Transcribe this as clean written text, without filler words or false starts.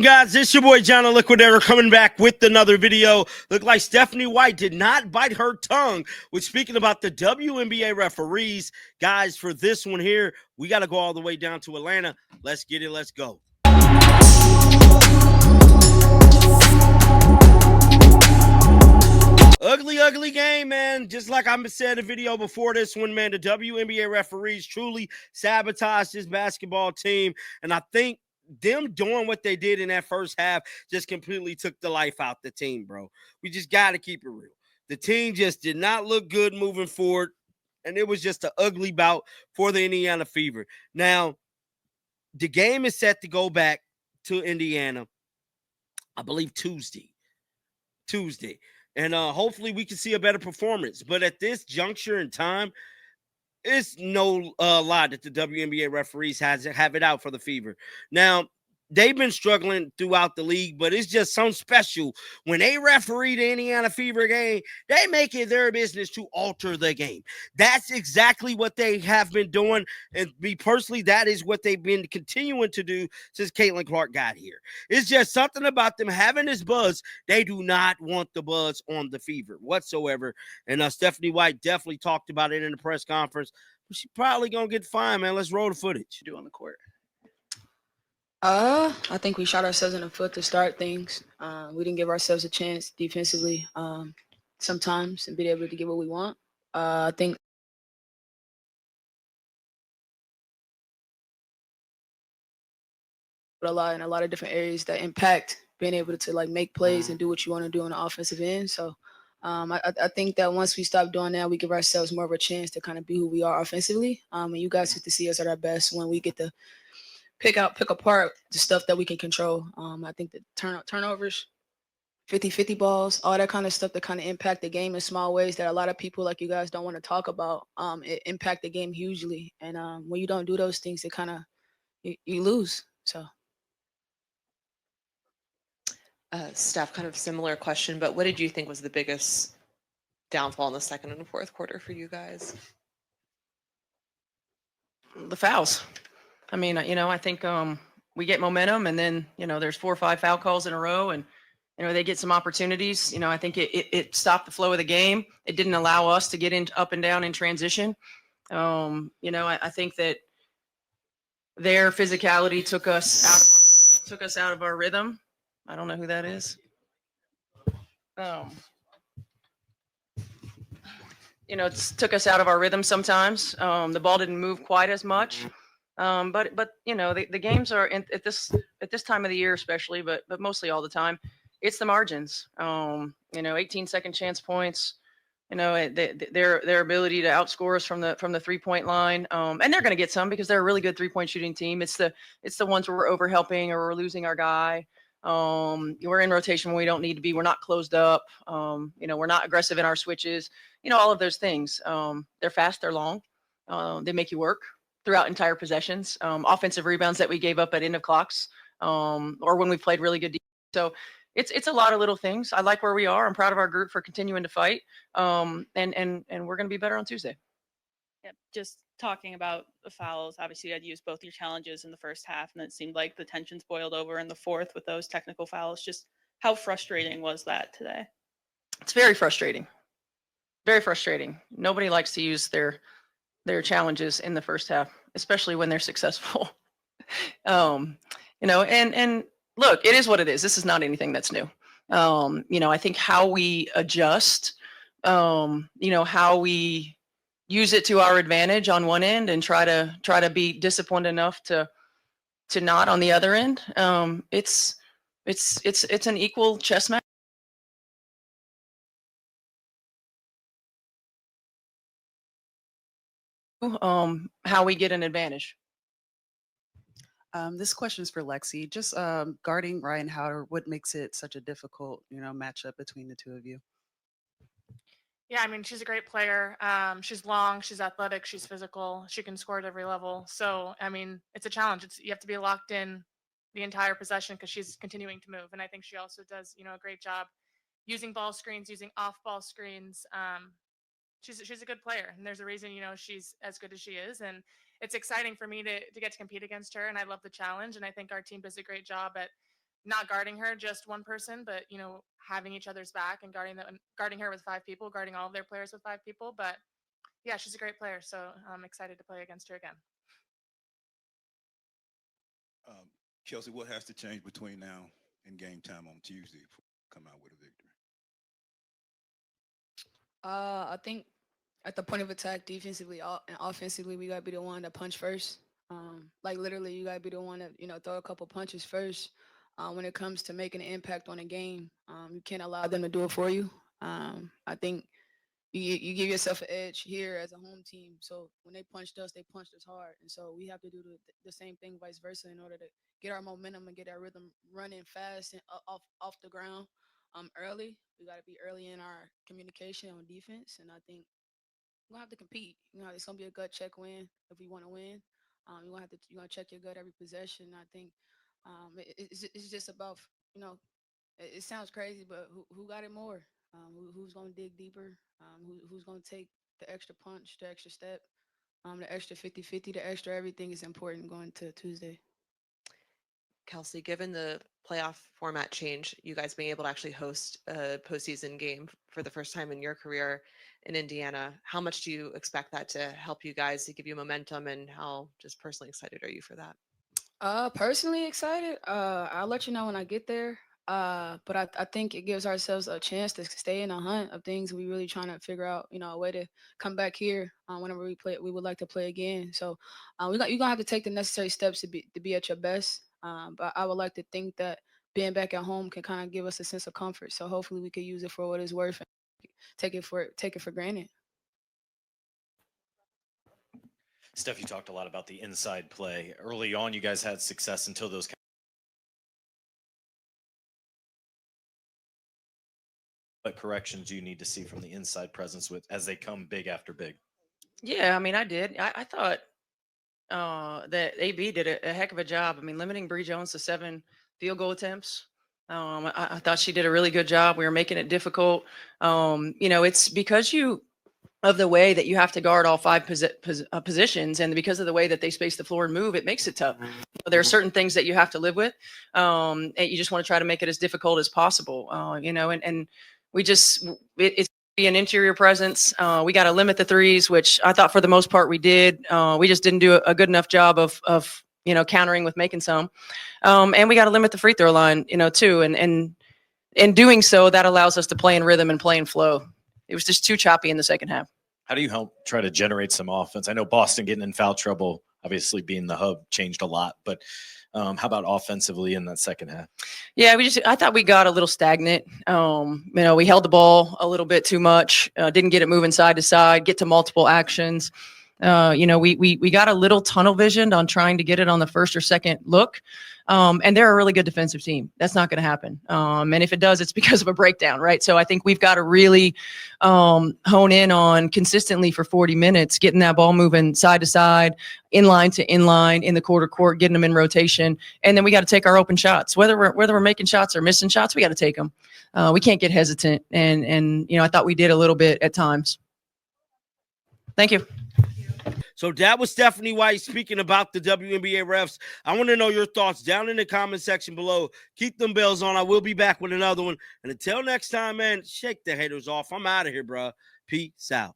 Guys, it's your boy John the Liquidator coming back with another video. Look like Stephanie White did not bite her tongue with speaking about the WNBA referees. Guys, for this one here, we got to go all the way down to Atlanta. Let's get it. Let's go. Ugly game, man. Just like I said in the video before this one, man, the WNBA referees truly sabotaged this basketball team. And I think them doing what they did in that first half just completely took the life out the team, bro. We just got to keep it real. The team just did not look good moving forward, and it was just an ugly bout for the Indiana Fever. Now, the game is set to go back to Indiana, I believe Tuesday. And hopefully we can see a better performance. But at this juncture in time, it's no lie that the WNBA referees have it out for the Fever. Now, they've been struggling throughout the league, but it's just something special. When they referee the Indiana Fever game, they make it their business to alter the game. That's exactly what they have been doing. And me personally, that is what they've been continuing to do since Caitlin Clark got here. It's just something about them having this buzz. They do not want the buzz on the Fever whatsoever. And Stephanie White definitely talked about it in the press conference. She's probably going to get fined, man. Let's roll the footage. Do on the court. I think we shot ourselves in the foot to start things. We didn't give ourselves a chance defensively sometimes and be able to get what we want. I think a lot of different areas that impact being able to like make plays and do what you want to do on the offensive end. So I think that once we stop doing that, we give ourselves more of a chance to kind of be who we are offensively. And you guys get to see us at our best when we get to pick apart the stuff that we can control. I think the turnovers, 50-50 balls, all that kind of stuff that kind of impact the game in small ways that a lot of people like you guys don't want to talk about. It impact the game hugely. And when you don't do those things, it kind of, you lose. So. Steph, kind of similar question, but what did you think was the biggest downfall in the second and fourth quarter for you guys? The fouls. I mean, I think we get momentum, and then there's 4 or 5 foul calls in a row, and they get some opportunities. I think it stopped the flow of the game. It didn't allow us to get up and down in transition. I think that their physicality took us out of our rhythm. I don't know who that is. It took us out of our rhythm sometimes. The ball didn't move quite as much. But the games are at this time of the year especially, but mostly all the time, it's the margins. 18-second chance points. Their ability to outscore us from the 3-point line, and they're going to get some because they're a really good 3-point shooting team. It's the ones where we're over helping or we're losing our guy. We're in rotation when we don't need to be. We're not closed up. We're not aggressive in our switches. All of those things. They're fast. They're long. They make you work throughout entire possessions, offensive rebounds that we gave up at end of clocks, or when we played really good defense. So it's a lot of little things. I like where we are. I'm proud of our group for continuing to fight. And we're going to be better on Tuesday. Yep. Just talking about the fouls, obviously you had used both your challenges in the first half, and it seemed like the tensions boiled over in the fourth with those technical fouls. Just how frustrating was that today? It's very frustrating. Very frustrating. Nobody likes to use their challenges in the first half, especially when they're successful. And look, it is what it is. This is not anything that's new. I think how we adjust, how we use it to our advantage on one end and try to be disciplined enough to not on the other end. It's an equal chess match. How we get an advantage. This question is for Lexi. Just guarding Ryan Howard, what makes it such a difficult, matchup between the two of you? Yeah, I mean, she's a great player. She's long, she's athletic, she's physical. She can score at every level. So, I mean, it's a challenge. You have to be locked in the entire possession because she's continuing to move. And I think she also does, a great job using ball screens, using off-ball screens. She's a good player, and there's a reason, she's as good as she is. And it's exciting for me to get to compete against her, and I love the challenge. And I think our team does a great job at not guarding her, just one person, but having each other's back and guarding her with 5 people, guarding all of their players with 5 people. But yeah, she's a great player, so I'm excited to play against her again. Kelsey, what has to change between now and game time on Tuesday before we come out with a victory? I think at the point of attack, defensively and offensively, we gotta be the one to punch first. Like literally, you gotta be the one to throw a couple punches first. When it comes to making an impact on a game, you can't allow them to do it for you. I think you give yourself an edge here as a home team. So when they punched us hard, and so we have to do the same thing, vice versa, in order to get our momentum and get our rhythm running fast and off the ground. Early, we got to be early in our communication on defense, and I think we're gonna have to compete. It's gonna be a gut check win if we want to win. You're gonna check your gut every possession. I think it's just about it sounds crazy, but who got it more? Who's gonna dig deeper? Who's gonna take the extra punch, the extra step, the extra 50-50, the extra everything is important going to Tuesday. Kelsey, given the playoff format change, you guys being able to actually host a postseason game for the first time in your career in Indiana, how much do you expect that to help you guys, to give you momentum, and how just personally excited are you for that? Personally excited. I'll let you know when I get there. But I think it gives ourselves a chance to stay in a hunt of things we really trying to figure out, a way to come back here whenever we play. We would like to play again. So you're gonna have to take the necessary steps to be at your best. But I would like to think that being back at home can kind of give us a sense of comfort. So hopefully we can use it for what it's worth and take it for granted. Steph, you talked a lot about the inside play. Early on, you guys had success until those. What corrections do you need to see from the inside presence as they come big after big? Yeah, I mean, I did. I thought that AB did a heck of a job. I mean, limiting Bree Jones to 7 field goal attempts. I thought she did a really good job. We were making it difficult. It's because of the way that you have to guard all 5 positions, and because of the way that they space the floor and move, it makes it tough. There are certain things that you have to live with, and you just want to try to make it as difficult as possible. And we just it's an interior presence. We got to limit the threes, which I thought for the most part we did. We just didn't do a good enough job of countering with making some. And we got to limit the free throw line, too. And in doing so, that allows us to play in rhythm and play in flow. It was just too choppy in the second half. How do you help try to generate some offense? I know Boston getting in foul trouble, obviously being the hub, changed a lot, but how about offensively in that second half? Yeah, I thought we got a little stagnant. We held the ball a little bit too much, didn't get it moving side to side, get to multiple actions. We got a little tunnel visioned on trying to get it on the first or second look. And they're a really good defensive team. That's not going to happen. And if it does, it's because of a breakdown, right? So I think we've got to really hone in on consistently for 40 minutes, getting that ball moving side to side, inline to inline, in the quarter court, getting them in rotation. And then we got to take our open shots. Whether we're making shots or missing shots, we got to take them. We can't get hesitant. And I thought we did a little bit at times. Thank you. So that was Stephanie White speaking about the WNBA refs. I want to know your thoughts down in the comment section below. Keep them bells on. I will be back with another one. And until next time, man, shake the haters off. I'm out of here, bro. Peace out.